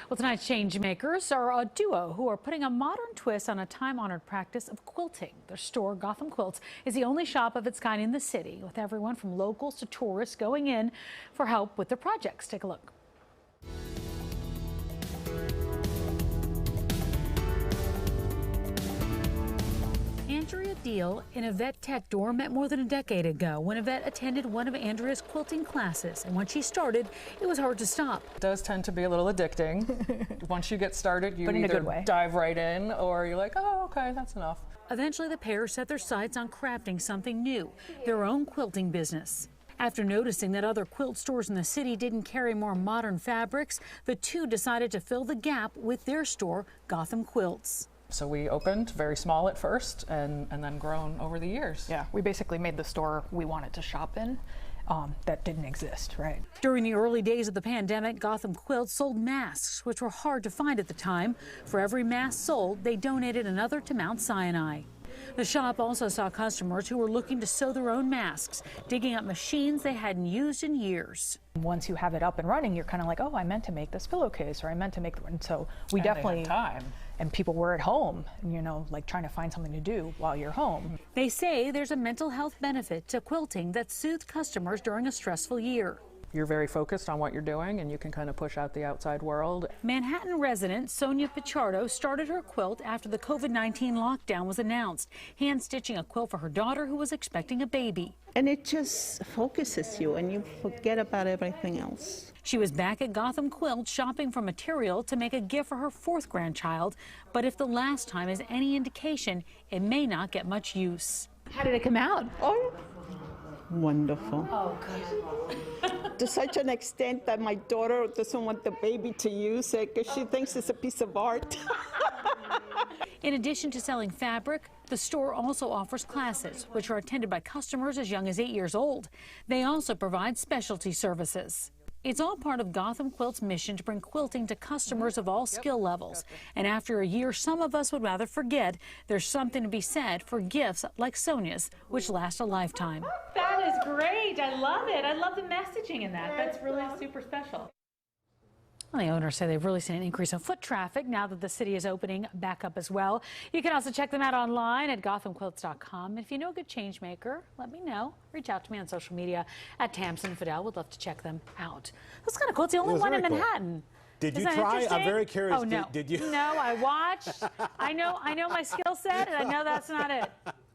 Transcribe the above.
Well, tonight's change makers are a duo who are putting a modern twist on a time-honored practice of quilting. Their store, Gotham Quilts, is the only shop of its kind in the city, with everyone from locals to tourists going in for help with their projects. Take a look. Andrea and Ivete Tecedor met more than a decade ago when Ivete attended one of Andrea's quilting classes, and when she started, it was hard to stop. It does tend to be a little addicting. Once you get started, you either dive right in or you're like, oh, okay, that's enough. Eventually, the pair set their sights on crafting something new, their own quilting business. After noticing that other quilt stores in the city didn't carry more modern fabrics, the two decided to fill the gap with their store, Gotham Quilts. So we opened very small at first and then grown over the years. Yeah, we basically made the store we wanted to shop in that didn't exist, right? During the early days of the pandemic, Gotham Quilts sold masks, which were hard to find at the time. For every mask sold, they donated another to Mount Sinai. The shop also saw customers who were looking to sew their own masks, digging up machines they hadn't used in years. Once you have it up and running, you're kind of like, oh, I meant to make this pillowcase, or I meant to make, and so we definitely had time. And people were at home, you know, like trying to find something to do while you're home. They say there's a mental health benefit to quilting that soothed customers during a stressful year. You're very focused on what you're doing, and you can kind of push out the outside world. Manhattan resident Sonia Pichardo started her quilt after the COVID-19 lockdown was announced, hand-stitching a quilt for her daughter who was expecting a baby. And it just focuses you, and you forget about everything else. She was back at Gotham Quilts shopping for material to make a gift for her fourth grandchild, but if the last time is any indication, it may not get much use. How did it come out? Oh, wonderful. Oh, good. To such an extent that my daughter doesn't want the baby to use it because she thinks it's a piece of art. In addition to selling fabric, the store also offers classes, which are attended by customers as young as 8 years old. They also provide specialty services. It's all part of Gotham Quilts' mission to bring quilting to customers of all skill levels. And after a year, some of us would rather forget. There's something to be said for gifts like Sonia's, which last a lifetime. That is great. I love it. I love the messaging in that. That's really super special. Well, the owners say they've really seen an increase in foot traffic now that the city is opening back up as well. You can also check them out online at gothamquilts.com. If you know a good change maker, let me know. Reach out to me on social media at Tamsin Fidel. Would love to check them out. That's kind of cool. It's the only one in Manhattan. Did you try? I'm very curious. Oh, no. Did you? No, I watched. I know my skill set, and I know that's not it.